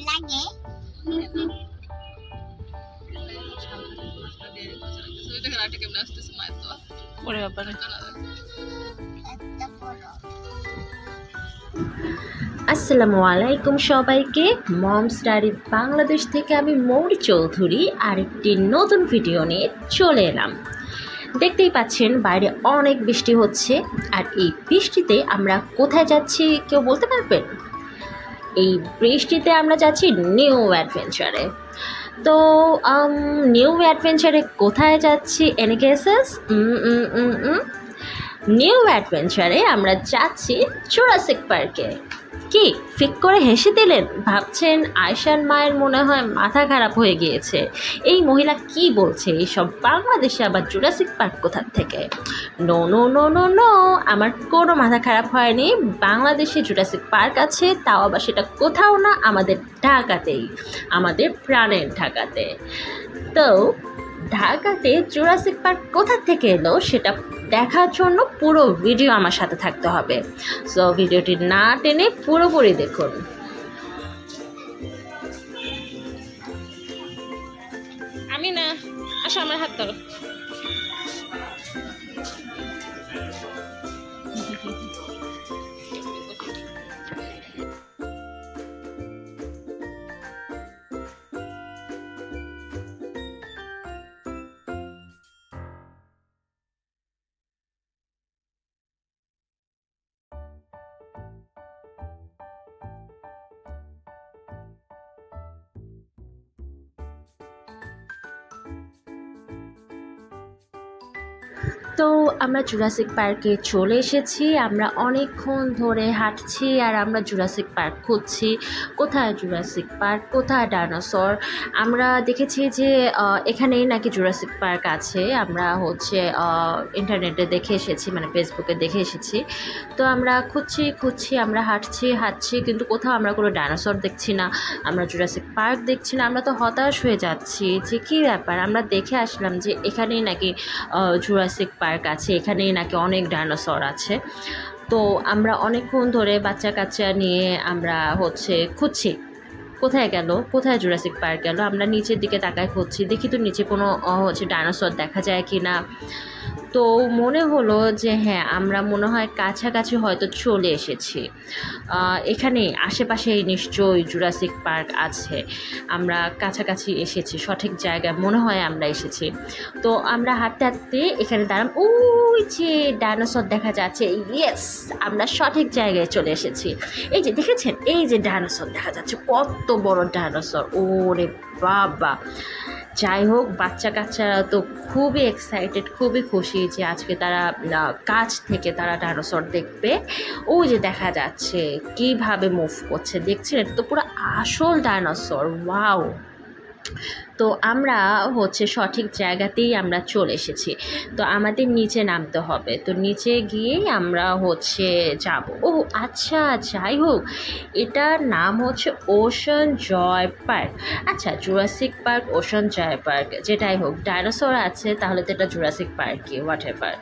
লাগে ওরে ব্যাপারে। আসসালামু আলাইকুম সবাইকে। মম স্টাডি বাংলাদেশ থেকে আমি মৌরি চৌধুরী আরেকটি নতুন ভিডিও নিয়ে চলে এলাম। দেখতেই পাচ্ছেন বাইরে অনেক বৃষ্টি হচ্ছে, আর এই বৃষ্টিতে আমরা কোথায় যাচ্ছি কেউ বলতে পারবেন? এই বৃষ্টিতে আমরা যাচ্ছি নিউ অ্যাডভেঞ্চারে। তো নিউ অ্যাডভেঞ্চারে কোথায় যাচ্ছি? Any guesses? নিউ অ্যাডভেঞ্চারে আমরা যাচ্ছি জুরাসিক পার্কে। কি ফিক করে হেসে দিলেন? ভাবছেন আয়শার মায়ের মনে হয় মাথা খারাপ হয়ে গিয়েছে, এই মহিলা কি বলছে, এইসব বাংলাদেশে আবার জুরাসিক পার্ক কোথার থেকে? No no no no no, আমার কোনো মাথা খারাপ হয়নি। বাংলাদেশে জুরাসিক পার্ক আছে, তাও আবার সেটা কোথাও না, আমাদের ঢাকাতেই, আমাদের প্রাণের ঢাকাতে। তো ঢাকাতে জুরাসিক পার্ক কোথা থেকে এলো সেটা দেখার জন্য পুরো ভিডিও আমার সাথে থাকতে হবে। সো ভিডিওটি না টেনে পুরোপুরি দেখুন। আমি না, আসো আমার হাত ধরো। তো আমরা জুরাসিক পার্কে চলে এসেছি। আমরা অনেকক্ষণ ধরে হাঁটছি আর আমরা জুরাসিক পার্ক খুঁজছি, কোথায় জুরাসিক পার্ক, কোথায় ডাইনোসর। আমরা দেখেছি যে এখানেই নাকি জুরাসিক পার্ক আছে। আমরা ইন্টারনেটে দেখে এসেছি, মানে ফেসবুকে দেখে এসেছি। তো আমরা খুঁজছি, আমরা হাঁটছি, কিন্তু কোথাও আমরা কোনো ডাইনোসর দেখছি না, আমরা জুরাসিক পার্ক দেখছি না। আমরা তো হতাশ হয়ে যাচ্ছি যে কী ব্যাপার। আমরা দেখে আসলাম যে এখানেই নাকি জুরাসিক পার্ক আছে, এখানেই নাকি অনেক ডাইনোসর আছে। তো আমরা অনেকক্ষণ ধরে বাচ্চা কাচ্চা নিয়ে আমরা খুঁজছি কোথায় জুরাসিক পার্ক গেল। আমরা নিচের দিকে তাকায় খুঁজছি, দেখি তো নিচে কোনো ডাইনোসর দেখা যায় কি না। তো মনে হলো যে হ্যাঁ, আমরা মনে হয় কাছাকাছি হয়তো চলে এসেছি, এখানে আশেপাশেই নিশ্চয়ই জুরাসিক পার্ক আছে। আমরা কাছাকাছি এসেছি, সঠিক জায়গায় মনে হয় আমরা এসেছি। তো আমরা হাঁটতে হাঁটতে এখানে দাঁড়াম, ওই যে ডাইনোসর দেখা যাচ্ছে। ইয়েস, আমরা সঠিক জায়গায় চলে এসেছি। এই যে দেখেছেন, এই যে ডাইনোসর দেখা যাচ্ছে, কত বড় ডাইনোসর, ওরে বাবা। যাই হোক, বাচ্চা কাচ্চারা তো খুবই এক্সাইটেড, খুবই খুশি যে আজকে তারা কাছ থেকে তারা ডাইনোসর দেখবে। ওই যে দেখা যাচ্ছে কিভাবে মুভ করছে, দেখছেন? এটা তো পুরো আসল ডাইনোসর, ওয়াও। তো আমরা সঠিক জায়গাতেই আমরা চলে এসেছি। তো আমাদের নিচে নামতে হবে, তো নিচে গিয়েই আমরা যাব। ও আচ্ছা, যাই হোক, এটার নাম ওশান জয় পার্ক। আচ্ছা, জুরাসিক পার্ক, ওশান জয় পার্ক, যেটাই হোক, ডাইনোসর আছে তাহলে তো এটা জুরাসিক পার্কই, হোয়াট এভার।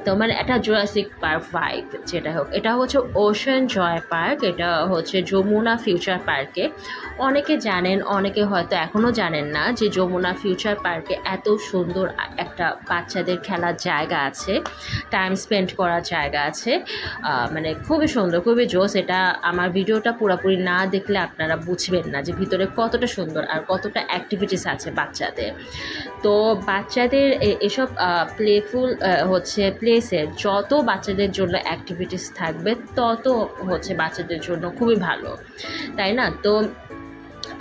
তো মানে এটা জুরাসিক পার্ক ভাইব, যেটাই হোক। এটা ওশান জয় পার্ক, এটা যমুনা ফিউচার পার্কে। অনেকে জানেন, অনেকে হয়তো এখনও জানেন না যে যমুনা ফিউচার পার্কে এত সুন্দর একটা বাচ্চাদের খেলার জায়গা আছে, টাইম স্পেন্ড করার জায়গা আছে, মানে খুবই সুন্দর, খুবই জোস। এটা আমার ভিডিওটা পুরোপুরি না দেখলে আপনারা বুঝবেন না যে ভিতরে কতটা সুন্দর আর কতটা অ্যাক্টিভিটিস আছে বাচ্চাদের। তো বাচ্চাদের এসব প্লেফুল প্লেসের যত বাচ্চাদের জন্য অ্যাক্টিভিটিস থাকবে তত বাচ্চাদের জন্য খুবই ভালো, তাই না? তো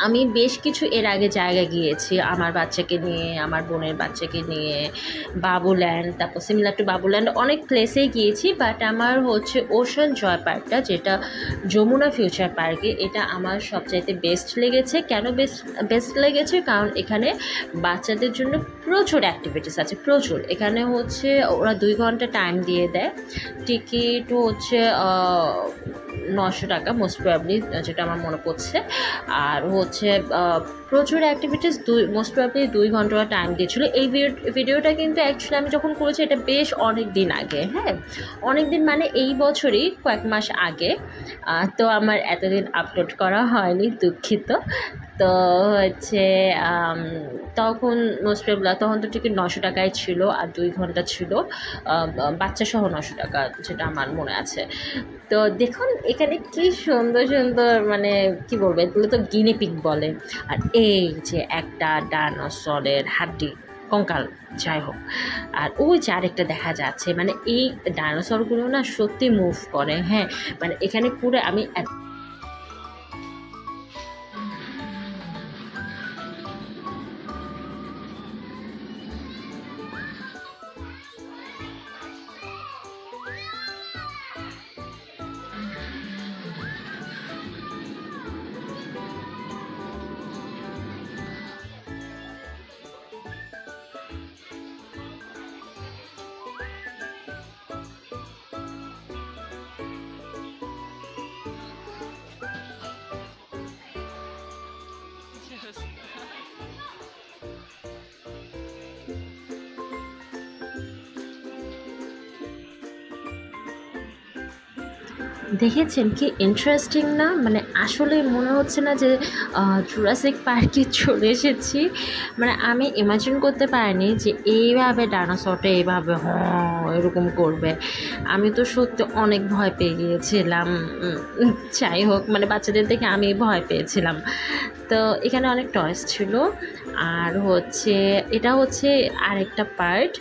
আমি বেশ কিছু এর আগে জায়গা গিয়েছি আমার বাচ্চাকে নিয়ে, আমার বোনের বাচ্চাকে নিয়ে, বাবুল্যান্ড, তারপর সিমিলার টু বাবুল্যান্ড, অনেক প্লেসেই গিয়েছি। বাট আমার ওশান জয় পার্কটা, যেটা যমুনা ফিউচার পার্কে, এটা আমার সবচাইতে বেস্ট লেগেছে। কেন বেস্ট লেগেছে? কারণ এখানে বাচ্চাদের জন্য প্রচুর অ্যাক্টিভিটিস আছে, প্রচুর। এখানে ওরা 2 ঘন্টা টাইম দিয়ে দেয়। টিকিট 900 টাকা মোস্ট প্রবাবলি, যেটা আমার মনে পড়ছে। আর হচ্ছে প্রচুর অ্যাক্টিভিটিস, মোস্ট প্রবাবলি 2 ঘন্টা টাইম দিয়েছিলো। এই ভিডিওটা কিন্তু অ্যাকচুয়ালি আমি যখন করেছি এটা বেশ অনেক দিন আগে, হ্যাঁ অনেক দিন মানে এই বছরই কয়েক মাস আগে। তো আমার এতদিন আপলোড করা হয়নি, দুঃখিত। তো হচ্ছে তখন মোস্ট প্রবাবলি তখন তো টিকিট 900 টাকায় ছিল, আর 2 ঘন্টা ছিল, বাচ্চা সহ 900 টাকা, যেটা আমার মনে আছে। তো দেখুন এখানে কি সুন্দর সুন্দর, মানে কি বলবো, এগুলো তো গিনিপিগ বলে। আর এই যে একটা ডাইনোসরের হাড্ডি, কঙ্কাল, যাই হোক। আর ওই যে আরেকটা দেখা যাচ্ছে, মানে এই ডাইনোসরগুলো না সত্যি মুভ করে, হ্যাঁ মানে এখানে পুরো আমি দেখেছেন কি ইন্টারেস্টিং না, মানে আসলে মনে হচ্ছে না যে জুরাসিক পার্কে চলে এসেছি। মানে আমি ইমাজিন করতে পারিনি যে এইভাবে ডাইনোসরটা এইভাবে এরকম করবে। আমি তো সত্যি অনেক ভয় পেয়ে গিয়েছিলাম। যাই হোক, মানে বাচ্চাদের দেখে আমি ভয় পেয়েছিলাম। তো এখানে অনেক টয়েস ছিল। আর হচ্ছে এটা হচ্ছে আরেকটা পার্ট,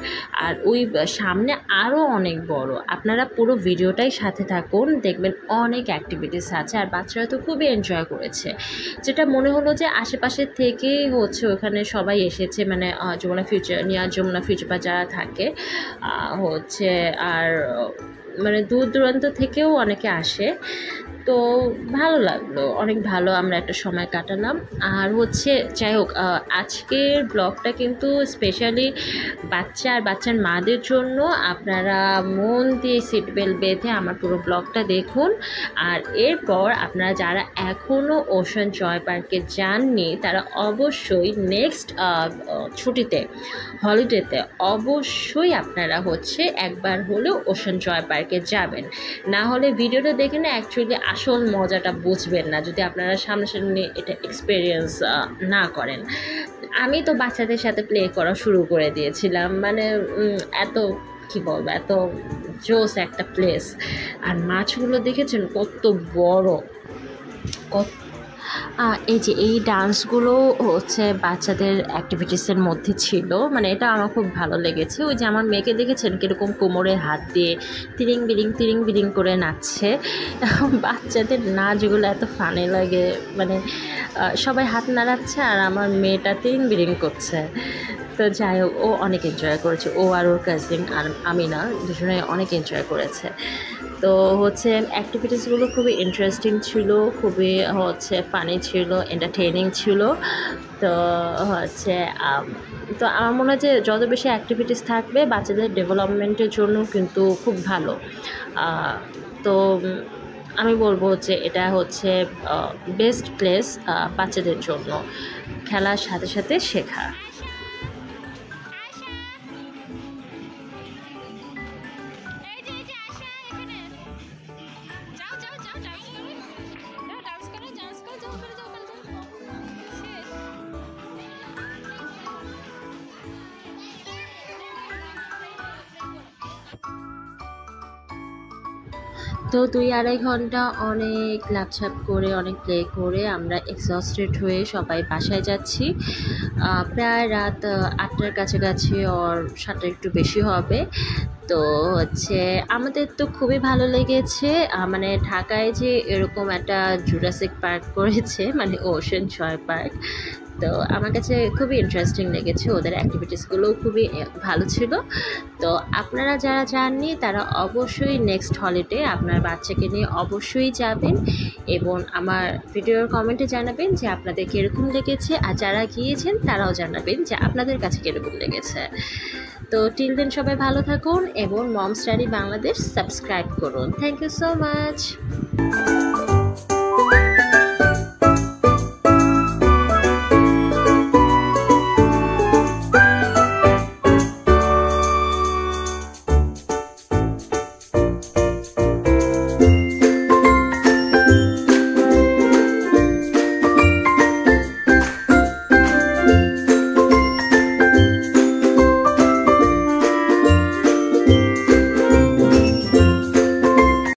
আর ওই সামনে আরও অনেক বড়। আপনারা পুরো ভিডিওটাই সাথে থাকুন, দেখবেন অনেক অ্যাক্টিভিটিস আছে। আর বাচ্চারা তো খুবই এনজয় করেছে, যেটা মনে হলো যে আশেপাশের থেকেই হচ্ছে ওখানে সবাই এসেছে, মানে যমুনা ফিউচার পার্ক যারা থাকে হচ্ছে, আর মানে দূর দূরান্ত থেকেও অনেকে আসে। তো ভালো লাগলো, অনেক ভালো আমরা একটা সময় কাটালাম। আর হচ্ছে যাই হোক, আজকের ব্লগটা কিন্তু স্পেশালি বাচ্চা আর বাচ্চার মাদের জন্য। আপনারা মন দিয়ে সিট বেল্ট বেঁধে আমার পুরো ব্লগটা দেখুন। আর এরপর আপনারা যারা এখনও ওশান জয় পার্কে যাননি তারা অবশ্যই নেক্সট ছুটিতে, হলিডেতে অবশ্যই আপনারা হচ্ছে একবার হলেও ওশান জয় পার্কে যাবেন। না হলে ভিডিওটা দেখে না অ্যাকচুয়ালি আসল মজাটা বুঝবেন না, যদি আপনারা সামনাসামনি এটা এক্সপিরিয়েন্স না করেন। আমি তো বাচ্চাদের সাথে প্লে করা শুরু করে দিয়েছিলাম, মানে এত কি বলবো, এত জোস একটা প্লেস। আর মাছগুলো দেখেছেন কত বড়, কত এই যে এই ডান্সগুলো হচ্ছে বাচ্চাদের অ্যাক্টিভিটিসের মধ্যে ছিল, মানে এটা আমার খুব ভালো লেগেছে। ওই যে আমার মেয়েকে দেখেছেন কীরকম কোমরে হাত দিয়ে তিরিং বিরিং করে নাচছে। বাচ্চাদের নাচগুলো এত ফানি লাগে, মানে সবাই হাত নাড়াচ্ছে আর আমার মেয়েটা তিরিং বিরিং করছে। তো যাই হোক, ও অনেক এনজয় করেছে, ও আর ওর কাজিন আর আমি না, দুজনে অনেক এনজয় করেছে। তো হচ্ছে অ্যাক্টিভিটিসগুলো খুবই ইন্টারেস্টিং ছিল, খুবই হচ্ছে ফানি ছিল, এন্টারটেইনিং ছিল। তো হচ্ছে তো আমার মনে হয় যে যত বেশি অ্যাক্টিভিটিস থাকবে বাচ্চাদের ডেভেলপমেন্টের জন্য কিন্তু খুব ভালো। তো আমি বলবো যে এটা হচ্ছে বেস্ট প্লেস বাচ্চাদের জন্য, খেলার সাথে সাথে শেখা। তো 2-2.5 ঘন্টা অনেক লাফঝাপ করে, অনেক প্লে করে আমরা এক্সস্টেড হয়ে সবাই বাসায় যাচ্ছি। প্রায় রাত 8টার কাছাকাছি, ওর 7টা একটু বেশি হবে। তো হচ্ছে আমাদের তো খুবই ভালো লেগেছে, মানে ঢাকায় যে এরকম একটা জুরাসিক পার্ক করেছে, মানে ওশান জয় পার্ক। তো আমার কাছে খুবই ইন্টারেস্টিং লেগেছে, ওদের অ্যাক্টিভিটিসগুলোও খুবই ভালো ছিল। তো আপনারা যারা যাননি তারা অবশ্যই নেক্সট হলিডে আপনার বাচ্চাকে নিয়ে অবশ্যই যাবেন, এবং আমার ভিডিওর কমেন্টে জানাবেন যে আপনাদের কীরকম লেগেছে। আর যারা গিয়েছেন তারাও জানাবেন যে আপনাদের কাছে কীরকম লেগেছে। তো টিল দেন সবাই ভালো থাকুন এবং মম স্টাডি বাংলাদেশ সাবস্ক্রাইব করুন। Thank you so much.